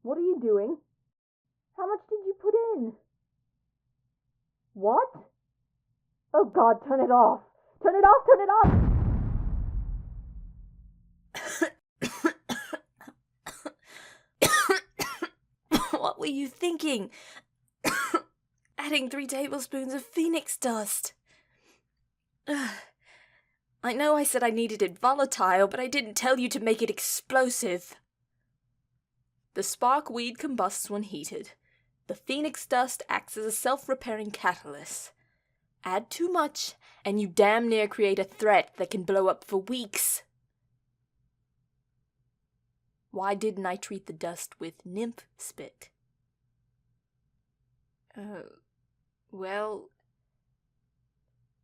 What are you doing? How much did you put in? What? Oh God, turn it off! Turn it off! Turn it off! What were you thinking? Adding 3 tablespoons of phoenix dust. I know I said I needed it volatile, but I didn't tell you to make it explosive. The spark weed combusts when heated. The phoenix dust acts as a self-repairing catalyst. Add too much, and you damn near create a threat that can blow up for weeks. Why didn't I treat the dust with nymph spit? Well,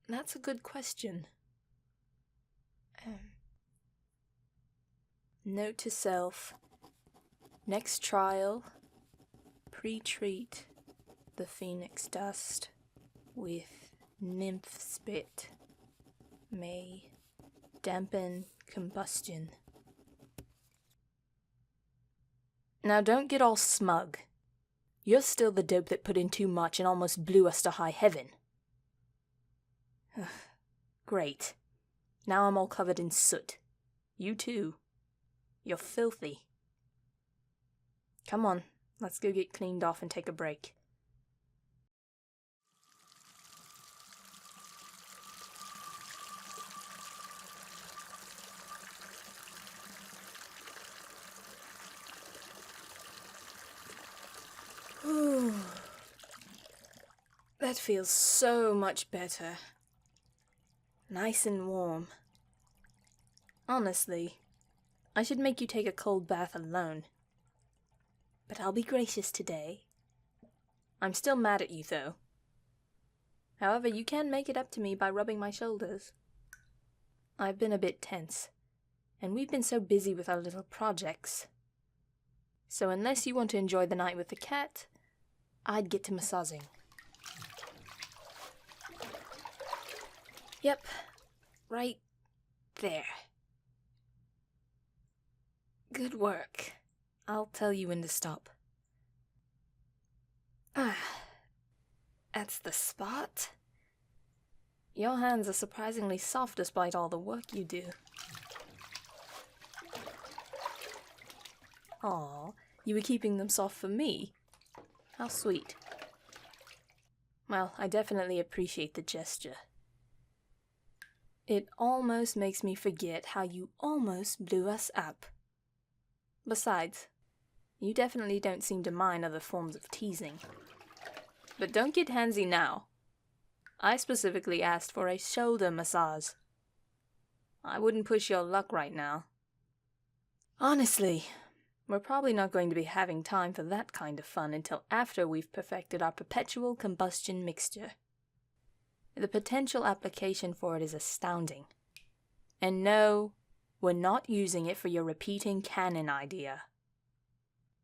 that's a good question. Note to self. Next trial, pre-treat the phoenix dust with nymph spit. May dampen combustion. Now don't get all smug. You're still the dope that put in too much and almost blew us to high heaven. Great. Now I'm all covered in soot. You too. You're filthy. Come on, let's go get cleaned off and take a break. Ooh. That feels so much better. Nice and warm. Honestly, I should make you take a cold bath alone. But I'll be gracious today. I'm still mad at you, though. However, you can make it up to me by rubbing my shoulders. I've been a bit tense, and we've been so busy with our little projects. So unless you want to enjoy the night with the cat, I'd get to massaging. Yep, right there. Good work. I'll tell you when to stop. That's the spot. Your hands are surprisingly soft despite all the work you do. Aw, you were keeping them soft for me? How sweet. Well, I definitely appreciate the gesture. It almost makes me forget how you almost blew us up. Besides, you definitely don't seem to mind other forms of teasing. But don't get handsy now. I specifically asked for a shoulder massage. I wouldn't push your luck right now. Honestly, we're probably not going to be having time for that kind of fun until after we've perfected our perpetual combustion mixture. The potential application for it is astounding. And no, we're not using it for your repeating cannon idea.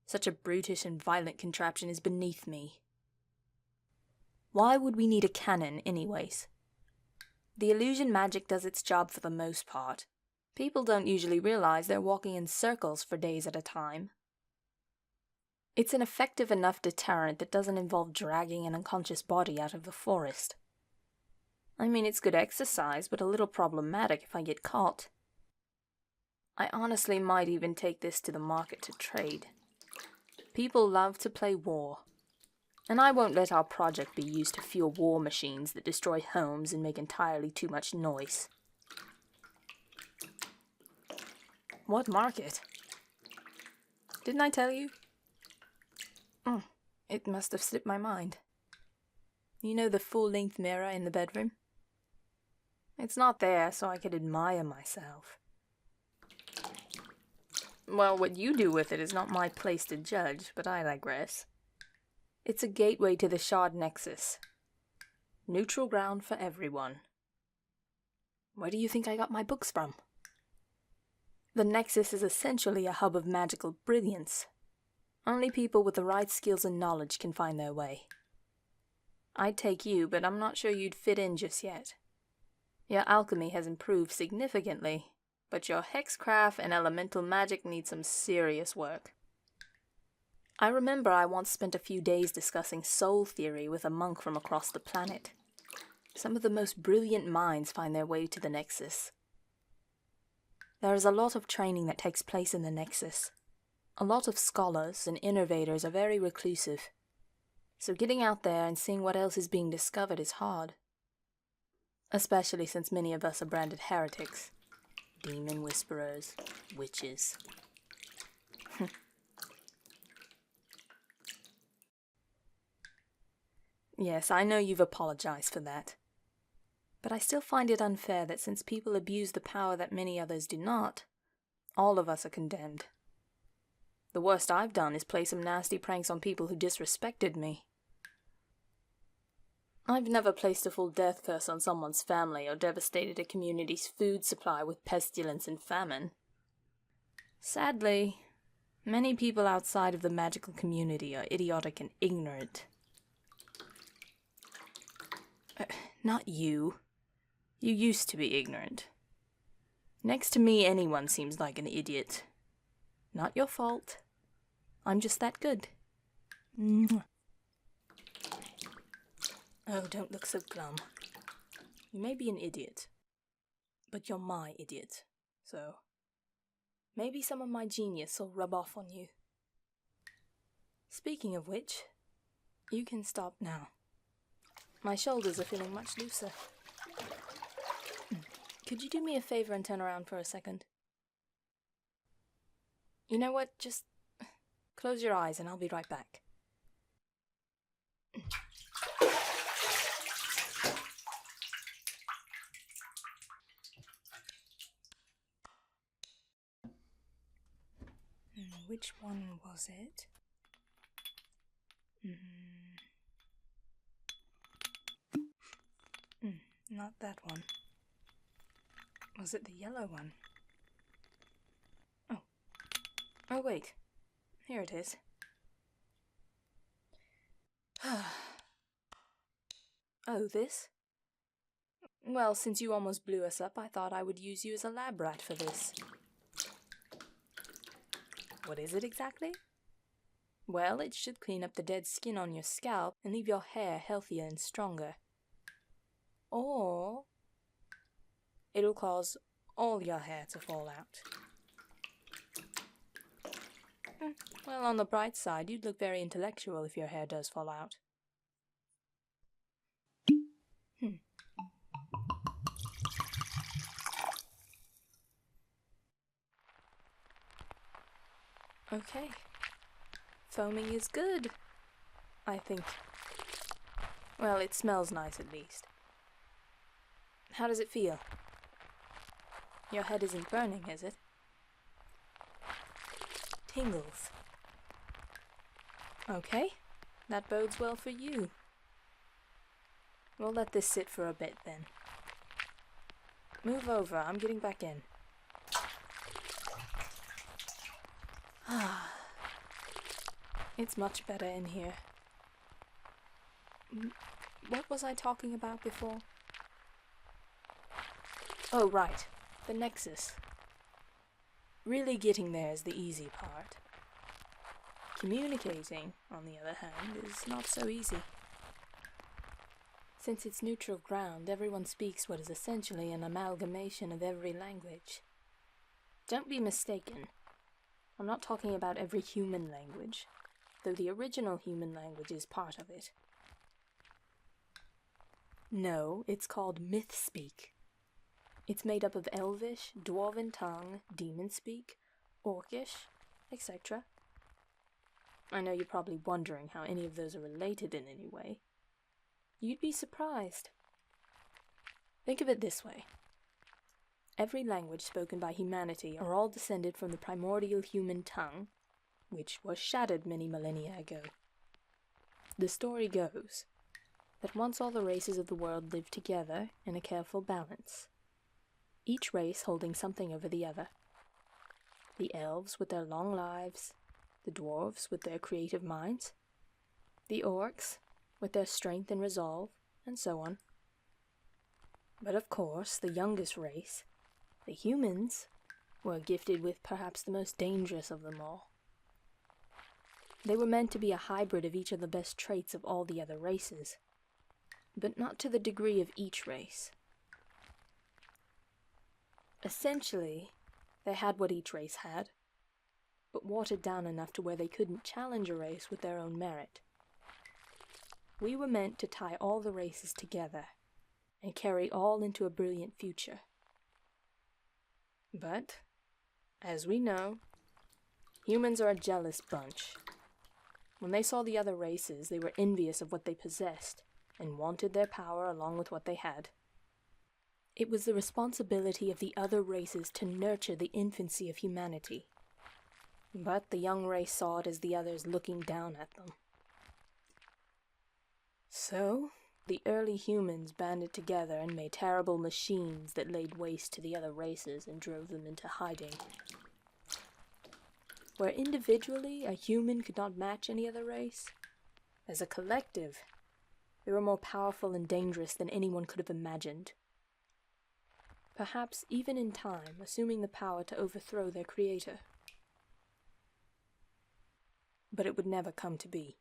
Such a brutish and violent contraption is beneath me. Why would we need a cannon anyways? The illusion magic does its job for the most part. People don't usually realize they're walking in circles for days at a time. It's an effective enough deterrent that doesn't involve dragging an unconscious body out of the forest. I mean, it's good exercise, but a little problematic if I get caught. I honestly might even take this to the market to trade. People love to play war. And I won't let our project be used to fuel war machines that destroy homes and make entirely too much noise. What market? Didn't I tell you? It must have slipped my mind. You know the full-length mirror in the bedroom? It's not there, so I could admire myself. Well, what you do with it is not my place to judge, but I digress. It's a gateway to the Shard Nexus. Neutral ground for everyone. Where do you think I got my books from? The Nexus is essentially a hub of magical brilliance. Only people with the right skills and knowledge can find their way. I'd take you, but I'm not sure you'd fit in just yet. Your alchemy has improved significantly, but your hexcraft and elemental magic need some serious work. I remember I once spent a few days discussing soul theory with a monk from across the planet. Some of the most brilliant minds find their way to the Nexus. There is a lot of training that takes place in the Nexus. A lot of scholars and innovators are very reclusive, so getting out there and seeing what else is being discovered is hard. Especially since many of us are branded heretics. Demon whisperers, witches. Yes, I know you've apologized for that. But I still find it unfair that since people abuse the power that many others do not, all of us are condemned. The worst I've done is play some nasty pranks on people who disrespected me. I've never placed a full death curse on someone's family or devastated a community's food supply with pestilence and famine. Sadly, many people outside of the magical community are idiotic and ignorant. Not you. You used to be ignorant. Next to me, anyone seems like an idiot. Not your fault. I'm just that good. Mwah. Oh, don't look so glum. You may be an idiot, but you're my idiot, so maybe some of my genius will rub off on you. Speaking of which, you can stop now. My shoulders are feeling much looser. Could you do me a favor and turn around for a second? You know what? Just close your eyes and I'll be right back. Which one was it? Not that one. Was it the yellow one? Oh wait. Here it is. Oh, this? Well, since you almost blew us up, I thought I would use you as a lab rat for this. What is it exactly? Well, it should clean up the dead skin on your scalp and leave your hair healthier and stronger. Or it'll cause all your hair to fall out. Well, on the bright side, you'd look very intellectual if your hair does fall out. Okay. Foaming is good, I think. Well, it smells nice at least. How does it feel? Your head isn't burning, is it? Tingles. Okay, that bodes well for you. We'll let this sit for a bit then. Move over, I'm getting back in. It's much better in here. What was I talking about before? Oh, right. The Nexus. Really getting there is the easy part. Communicating, on the other hand, is not so easy. Since it's neutral ground, everyone speaks what is essentially an amalgamation of every language. Don't be mistaken. I'm not talking about every human language, though the original human language is part of it. No, it's called myth-speak. It's made up of Elvish, Dwarven tongue, demon speak, Orcish, etc. I know you're probably wondering how any of those are related in any way. You'd be surprised. Think of it this way. Every language spoken by humanity are all descended from the primordial human tongue, which was shattered many millennia ago. The story goes that once all the races of the world lived together in a careful balance, each race holding something over the other. The elves with their long lives, the dwarves with their creative minds, the orcs with their strength and resolve, and so on. But of course, the youngest race, the humans, were gifted with perhaps the most dangerous of them all. They were meant to be a hybrid of each of the best traits of all the other races, but not to the degree of each race. Essentially, they had what each race had, but watered down enough to where they couldn't challenge a race with their own merit. We were meant to tie all the races together and carry all into a brilliant future. But, as we know, humans are a jealous bunch. When they saw the other races, they were envious of what they possessed and wanted their power along with what they had. It was the responsibility of the other races to nurture the infancy of humanity. But the young race saw it as the others looking down at them. So, the early humans banded together and made terrible machines that laid waste to the other races and drove them into hiding. Where individually a human could not match any other race, as a collective, they were more powerful and dangerous than anyone could have imagined. Perhaps even in time, assuming the power to overthrow their creator. But it would never come to be.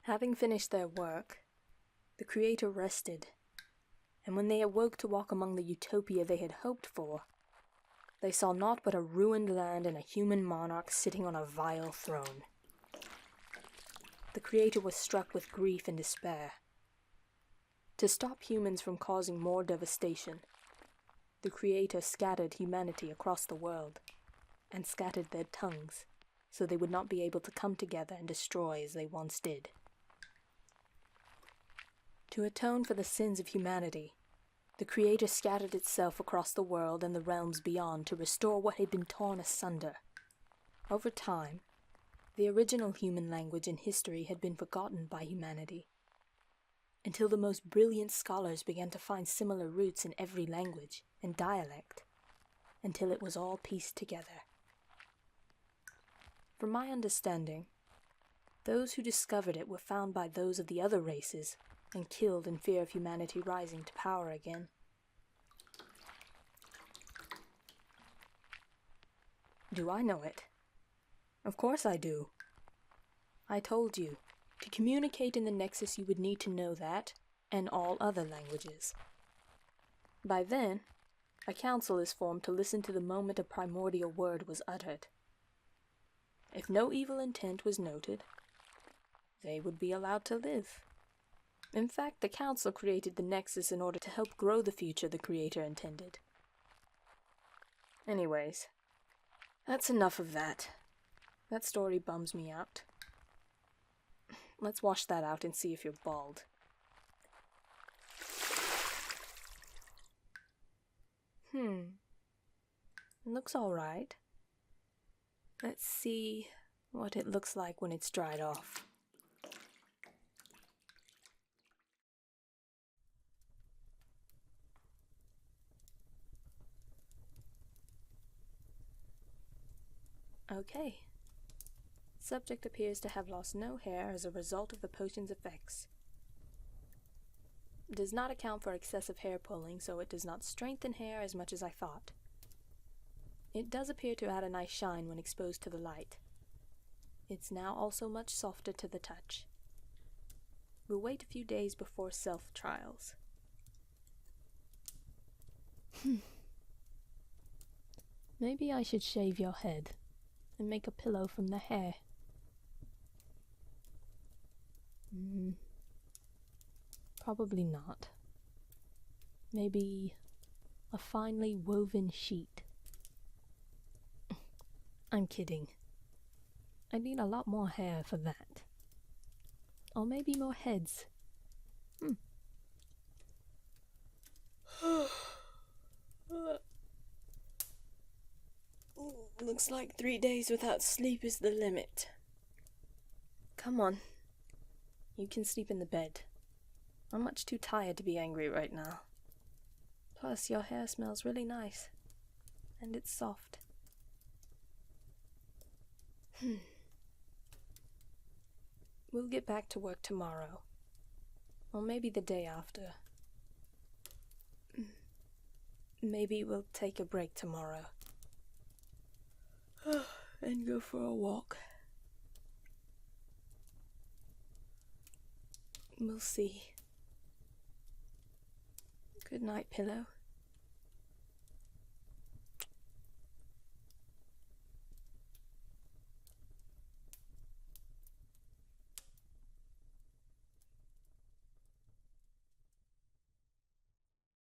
Having finished their work, the creator rested, and when they awoke to walk among the utopia they had hoped for, they saw naught but a ruined land and a human monarch sitting on a vile throne. The creator was struck with grief and despair. To stop humans from causing more devastation, the creator scattered humanity across the world, and scattered their tongues, so they would not be able to come together and destroy as they once did. To atone for the sins of humanity, the creator scattered itself across the world and the realms beyond to restore what had been torn asunder. Over time, the original human language and history had been forgotten by humanity, until the most brilliant scholars began to find similar roots in every language and dialect, until it was all pieced together. From my understanding, those who discovered it were found by those of the other races and killed in fear of humanity rising to power again. Do I know it? Of course I do. I told you, to communicate in the Nexus you would need to know that, and all other languages. By then, a council is formed to listen to the moment a primordial word was uttered. If no evil intent was noted, they would be allowed to live. In fact, the council created the Nexus in order to help grow the future the creator intended. Anyways, that's enough of that. That story bums me out. Let's wash that out and see if you're bald. Looks alright. Let's see what it looks like when it's dried off. Okay. Subject appears to have lost no hair as a result of the potion's effects. Does not account for excessive hair pulling, so it does not strengthen hair as much as I thought. It does appear to add a nice shine when exposed to the light. It's now also much softer to the touch. We'll wait a few days before self-trials. Maybe I should shave your head and make a pillow from the hair. Probably not. Maybe a finely woven sheet. I'm kidding. I need a lot more hair for that. Or maybe more heads. Looks like 3 days without sleep is the limit. Come on. You can sleep in the bed. I'm much too tired to be angry right now. Plus, your hair smells really nice. And it's soft. We'll get back to work tomorrow. Or maybe the day after. Maybe we'll take a break tomorrow. And go for a walk. We'll see. Good night, pillow.